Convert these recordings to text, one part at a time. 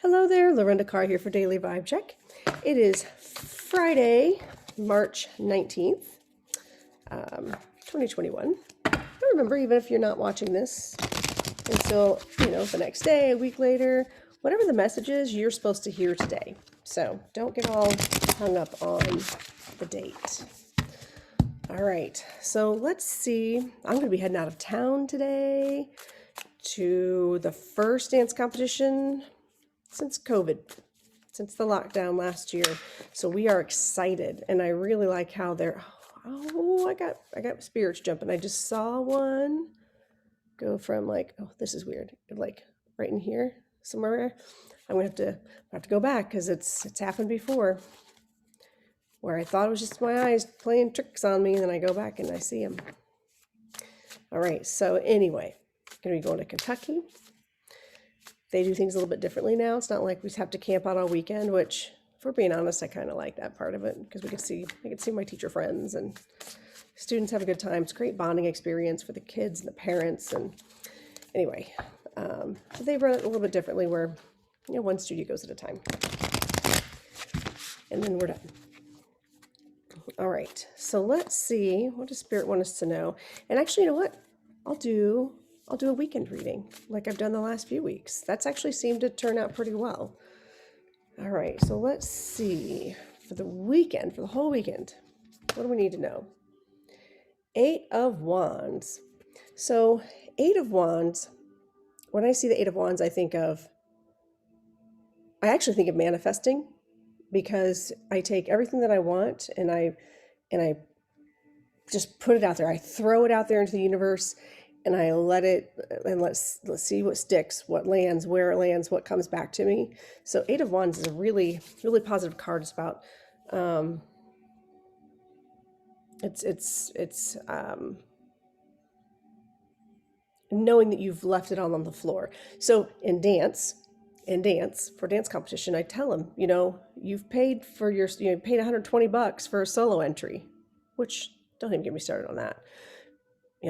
Hello there, Lorinda Carr here for Daily Vibe Check. It is Friday, March 19th, 2021. I remember, even if you're not watching this until, the next day, a week later, whatever the message is, you're supposed to hear today. So don't get all hung up on the date. All right, so let's see. I'm going to be heading out of town today to the first dance competition since COVID, since the lockdown last year. So we are excited, and I really like how they're, I got spirits jumping. I just saw one go from this is weird, like right in here somewhere. I'm gonna have to go back because it's happened before where I thought it was just my eyes playing tricks on me, and then I go back and I see them. All right, so anyway, gonna be going to Kentucky. They do things a little bit differently now. It's not like we have to camp out all weekend, which, if we're being honest, I kind of like that part of it because I could see my teacher friends, and students have a good time. It's a great bonding experience for the kids and the parents. And anyway, so they run it a little bit differently where, one studio goes at a time. And then we're done. All right, so let's see, what does Spirit want us to know? And actually, you know what? I'll do a weekend reading like I've done the last few weeks. That's actually seemed to turn out pretty well. All right, so let's see. For the weekend, for the whole weekend, what do we need to know? 8 of Wands. So 8 of Wands, when I see the 8 of Wands, I actually think of manifesting, because I take everything that I want and I just put it out there. I throw it out there into the universe, and I let it, and let's see what sticks, what lands, where it lands, what comes back to me. So 8 of Wands is a really, really positive card. It's about it's knowing that you've left it all on the floor. So in dance, for dance competition, I tell them, you've paid for you paid $120 for a solo entry, which, don't even get me started on that.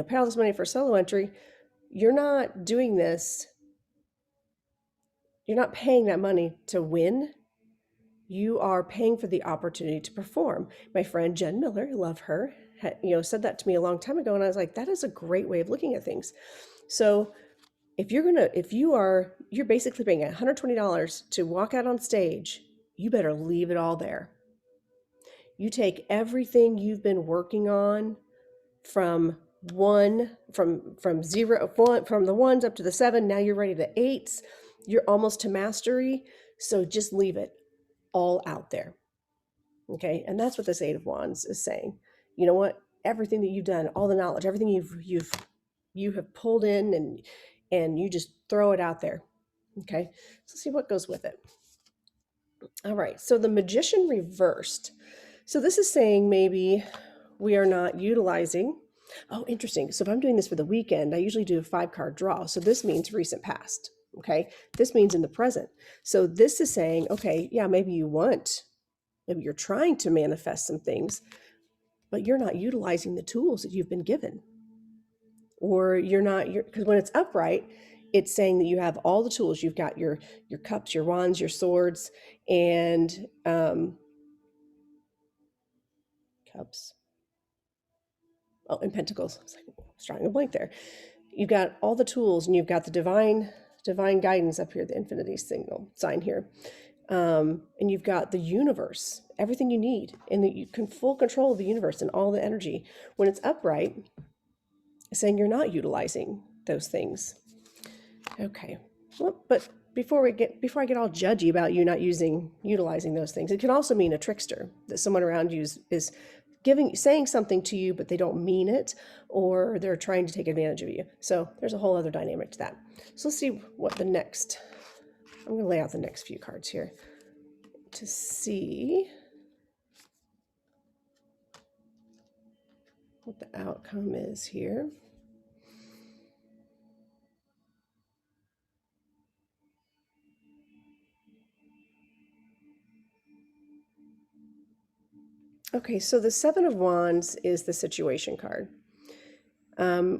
Pay all this money for a solo entry. You're not doing this. You're not paying that money to win. You are paying for the opportunity to perform. My friend Jen Miller, love her, said that to me a long time ago, and I was like, that is a great way of looking at things. So you're basically paying $120 to walk out on stage, you better leave it all there. You take everything you've been working on from the ones up to the 7. Now you're ready to 8s. You're almost to mastery. So just leave it all out there. Okay. And that's what this 8 of Wands is saying. You know what? Everything that you've done, all the knowledge, everything you have pulled in, and you just throw it out there. Okay. So see what goes with it. All right. So the Magician reversed. So this is saying maybe we are not utilizing. Oh, interesting. So if I'm doing this for the weekend, I usually do a 5-card draw. So this means recent past. Okay. This means in the present. So this is saying, okay, yeah, maybe you're trying to manifest some things, but you're not utilizing the tools that you've been given. Or because when it's upright, it's saying that you have all the tools. You've got your cups, your wands, your swords, and cups. Oh, and pentacles. I was drawing a blank there. You've got all the tools, and you've got the divine guidance up here, the infinity signal sign here. And you've got the universe, everything you need, and that you can full control of the universe and all the energy. When it's upright, it's saying you're not utilizing those things. Okay. Well, but before I get all judgy about you not utilizing those things, it can also mean a trickster, that someone around you is saying something to you, but they don't mean it, or they're trying to take advantage of you. So there's a whole other dynamic to that. So let's see what I'm going to lay out the next few cards here to see what the outcome is here. Okay, so the 7 of Wands is the situation card,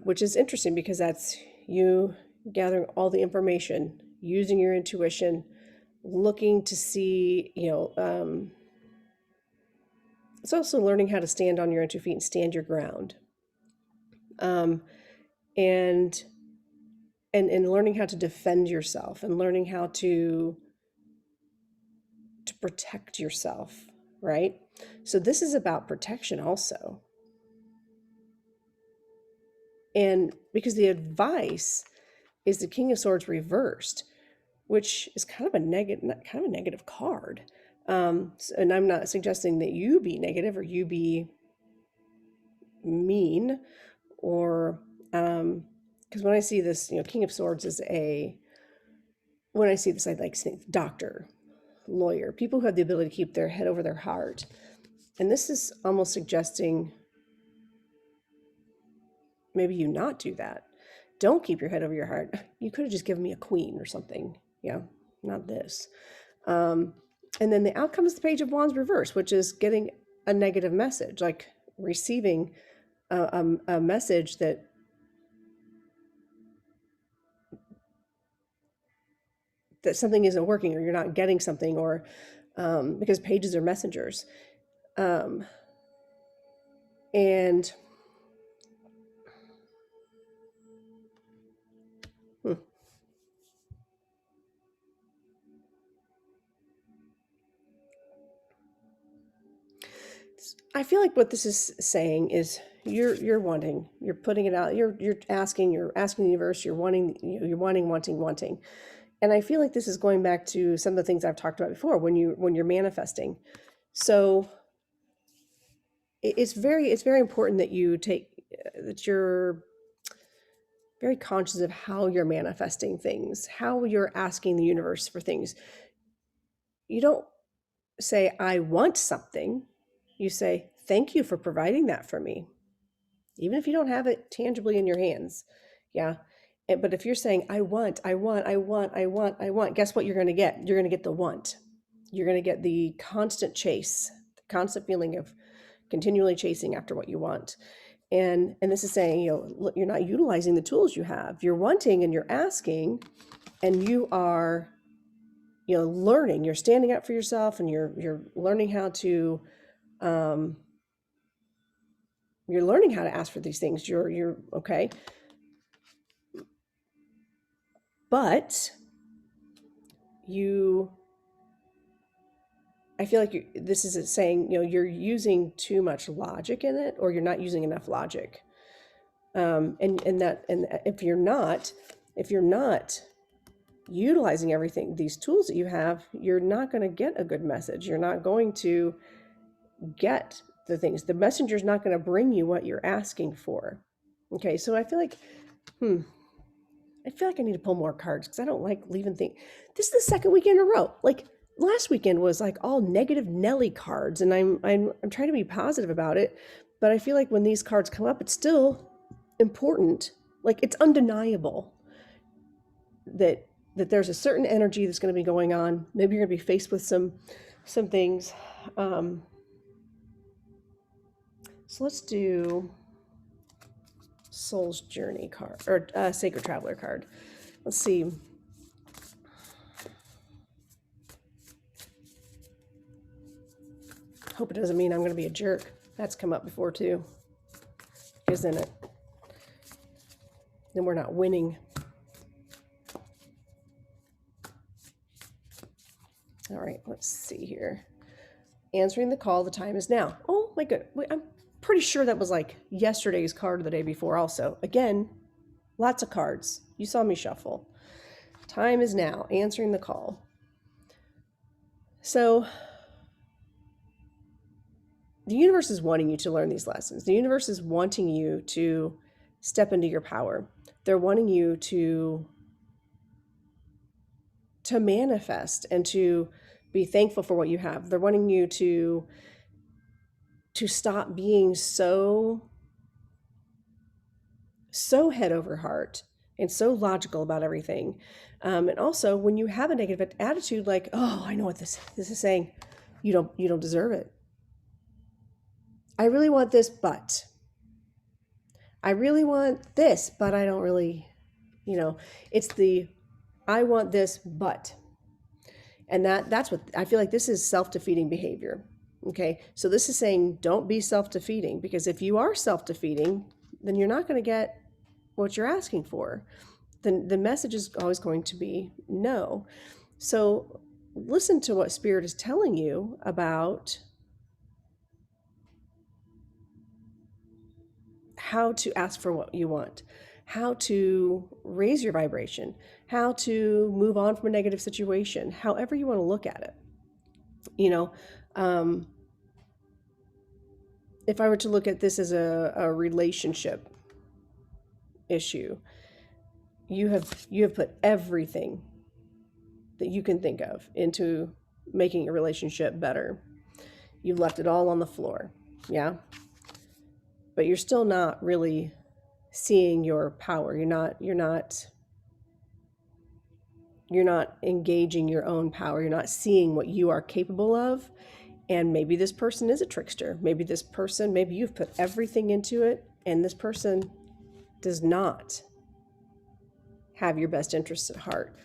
which is interesting because that's you gathering all the information, using your intuition, looking to see, it's also learning how to stand on your own two feet and stand your ground. Um, and and learning how to defend yourself and learning how to protect yourself, right? So this is about protection also. And because the advice is the King of Swords reversed, which is kind of a negative card. And I'm not suggesting that you be negative or you be mean, or because when I see this, King of Swords is when I see this, I like think doctor, lawyer, people who have the ability to keep their head over their heart. And this is almost suggesting maybe you not do that. Don't keep your head over your heart. You could have just given me a queen or something. Yeah, not this. And then the outcome is the Page of Wands reverse, which is getting a negative message, like receiving a message that something isn't working, or you're not getting something, or because pages are messengers. And I feel like what this is saying is you're wanting, you're putting it out, you're asking the universe, you're wanting, you're wanting. And I feel like this is going back to some of the things I've talked about before when you're manifesting. So it's very important that you're very conscious of how you're manifesting things, how you're asking the universe for things. You don't say, I want something. You say, thank you for providing that for me, even if you don't have it tangibly in your hands. Yeah. But if you're saying, I want, guess what you're going to get? You're going to get the want. You're going to get the constant chase, the constant feeling of continually chasing after what you want. And this is saying, you're not utilizing the tools you have. You're wanting and you're asking, and you are, learning. You're standing up for yourself, and you're learning how to you're learning how to ask for these things. You're okay. But I feel like this is saying, you're using too much logic in it, or you're not using enough logic. And if you're not utilizing these tools that you have, you're not going to get a good message. You're not going to get the things. The messenger's not going to bring you what you're asking for. Okay, so I feel like, I need to pull more cards because I don't like leaving things. This is the second weekend in a row. Like last weekend was like all negative Nelly cards, and I'm trying to be positive about it, but I feel like when these cards come up, it's still important. Like it's undeniable that there's a certain energy that's going to be going on. Maybe you're going to be faced with some things. So let's do Soul's Journey card, or Sacred Traveler card. Let's see. Hope it doesn't mean I'm going to be a jerk. That's come up before too, isn't it? Then we're not winning. All right, let's see here. Answering the call, the time is now. Oh my goodness. I'm pretty sure that was like yesterday's card or the day before also. Again, lots of cards. You saw me shuffle. Time is now. Answering the call. So the universe is wanting you to learn these lessons. The universe is wanting you to step into your power. They're wanting you to manifest and to be thankful for what you have. They're wanting you to stop being so head over heart and so logical about everything. And also, when you have a negative attitude, like, oh, I know what this is saying, you don't deserve it. I really want this, but I really want this, but I don't really, it's the I want this, but. And that's what I feel like. This is self-defeating behavior. Okay, so this is saying don't be self-defeating, because if you are self-defeating, then you're not going to get what you're asking for. Then the message is always going to be no. So listen to what Spirit is telling you about how to ask for what you want, how to raise your vibration, how to move on from a negative situation, however you want to look at it. You know, if I were to look at this as a relationship issue, you have put everything that you can think of into making a relationship better. You've left it all on the floor. Yeah. But you're still not really seeing your power. You're not engaging your own power. You're not seeing what you are capable of. And maybe this person is a trickster. Maybe you've put everything into it, and this person does not have your best interests at heart.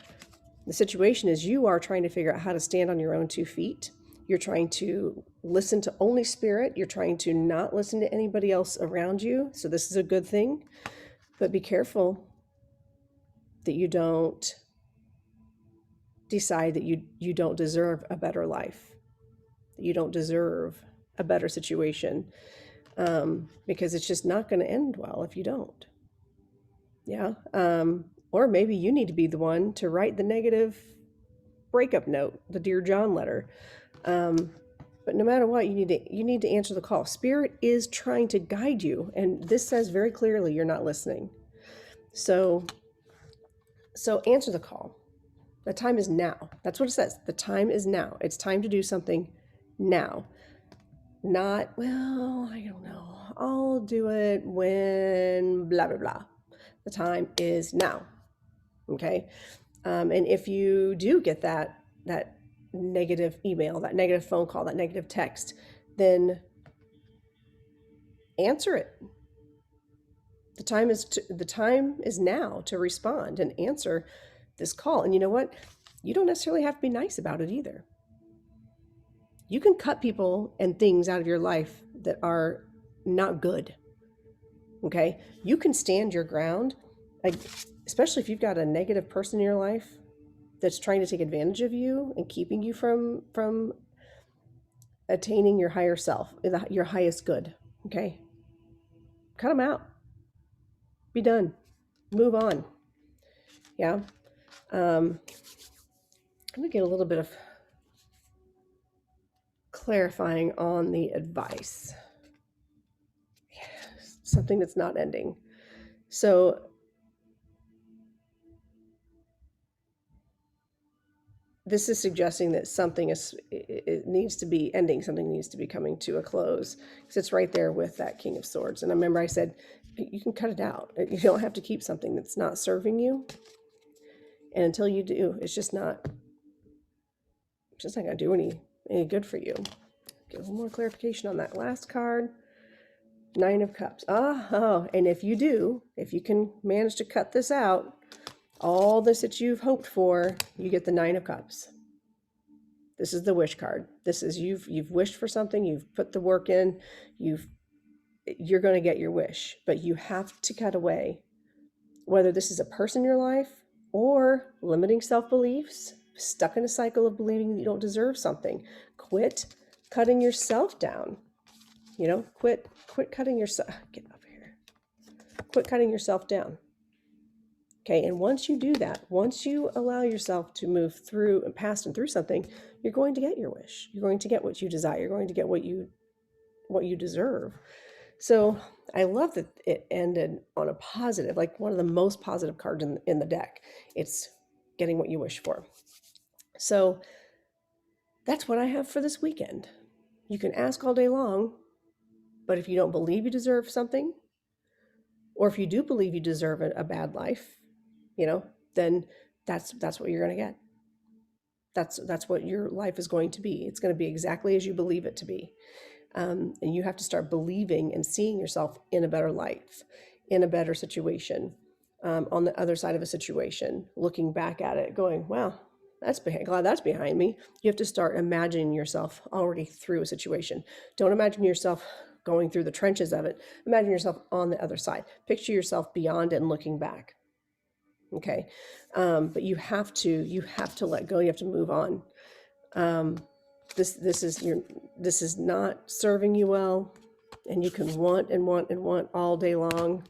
The situation is you are trying to figure out how to stand on your own 2 feet. You're trying to listen to only Spirit. You're trying to not listen to anybody else around you. So this is a good thing. But be careful that you don't decide that you don't deserve a better life. You don't deserve a better situation, because it's just not going to end well if you don't. Yeah. Or maybe you need to be the one to write the negative breakup note, the Dear John letter. But no matter what, you need to answer the call. Spirit is trying to guide you, and this says very clearly you're not listening. So answer the call. The time is now. That's what it says. The time is now. It's time to do something now. Not, well, I don't know, I'll do it when blah, blah, blah. The time is now. Okay. And if you do get that negative email, that negative phone call, that negative text, then answer it. The time is now to respond and answer this call. And you know what? You don't necessarily have to be nice about it either. You can cut people and things out of your life that are not good. Okay? You can stand your ground, especially if you've got a negative person in your life that's trying to take advantage of you and keeping you from attaining your higher self, your highest good. Okay? Cut them out. Be done. Move on. Yeah? I'm going to get a little bit of clarifying on the advice. Something that's not ending. So this is suggesting that it needs to be ending. Something needs to be coming to a close, because it's right there with that King of Swords. And I remember I said, you can cut it out. You don't have to keep something that's not serving you. And until you do, it's just not going to do any good for you. Get a little more clarification on that last card. 9 of Cups. And if you can manage to cut this out, all this that you've hoped for, you get the 9 of Cups. This is the wish card. This is you've wished for something, you've put the work in, you're going to get your wish, but you have to cut away, whether this is a person in your life or limiting self-beliefs, stuck in a cycle of believing you don't deserve something. Quit cutting yourself down. Quit cutting yourself. Get over here. Quit cutting yourself down. Okay, and once you do that, once you allow yourself to move through and past and through something, you're going to get your wish. You're going to get what you desire. You're going to get what you deserve. So I love that it ended on a positive, like one of the most positive cards in the deck. It's getting what you wish for. So that's what I have for this weekend. You can ask all day long, but if you don't believe you deserve something, or if you do believe you deserve a bad life, then that's what you're going to get. That's what your life is going to be. It's going to be exactly as you believe it to be. And you have to start believing and seeing yourself in a better life, in a better situation, on the other side of a situation, looking back at it, going, wow, glad that's behind me. You have to start imagining yourself already through a situation. Don't imagine yourself going through the trenches of it. Imagine yourself on the other side. Picture yourself beyond it and looking back. Okay. But you have to let go. You have to move on. This is not serving you well, and you can want and want and want all day long.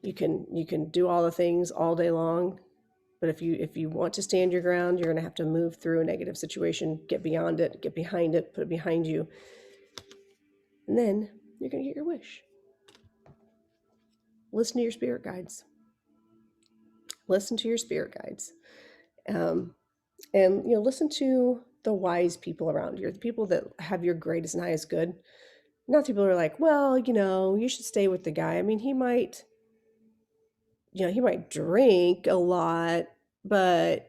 You can do all the things all day long, but if you want to stand your ground, you're going to have to move through a negative situation, get beyond it, get behind it, put it behind you, and then you're going to get your wish. Listen to your spirit guides. Listen to your spirit guides, and listen to the wise people around you, the people that have your greatest and highest good. Not people who are like, well, you should stay with the guy. I mean, he might drink a lot, but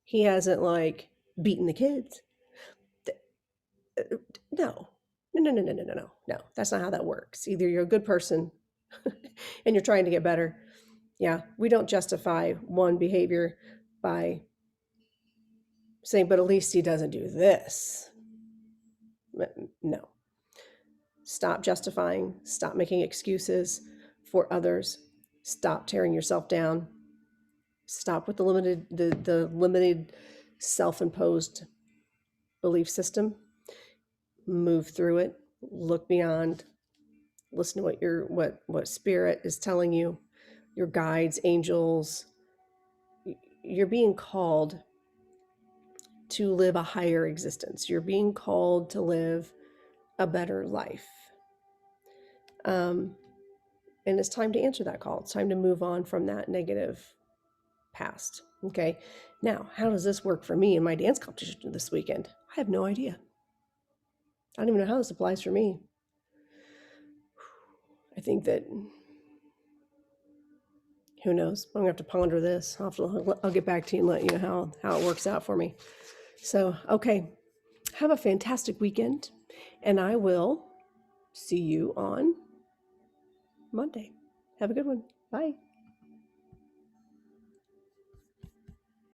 he hasn't like beaten the kids. No, no. That's not how that works. Either you're a good person and you're trying to get better. Yeah, we don't justify one behavior by saying, but at least he doesn't do this. No. Stop justifying. Stop making excuses for others. Stop tearing yourself down. Stop with the limited self-imposed belief system. Move through it. Look beyond. Listen to what spirit is telling you. Your guides, angels. You're being called to live a higher existence. You're being called to live a better life. And it's time to answer that call. It's time to move on from that negative past. Okay. Now, how does this work for me in my dance competition this weekend? I have no idea. I don't even know how this applies for me. I think that, who knows? I'm gonna have to ponder this. I'll get back to you and let you know how it works out for me. So, okay. Have a fantastic weekend, and I will see you on Monday. Have a good one. Bye.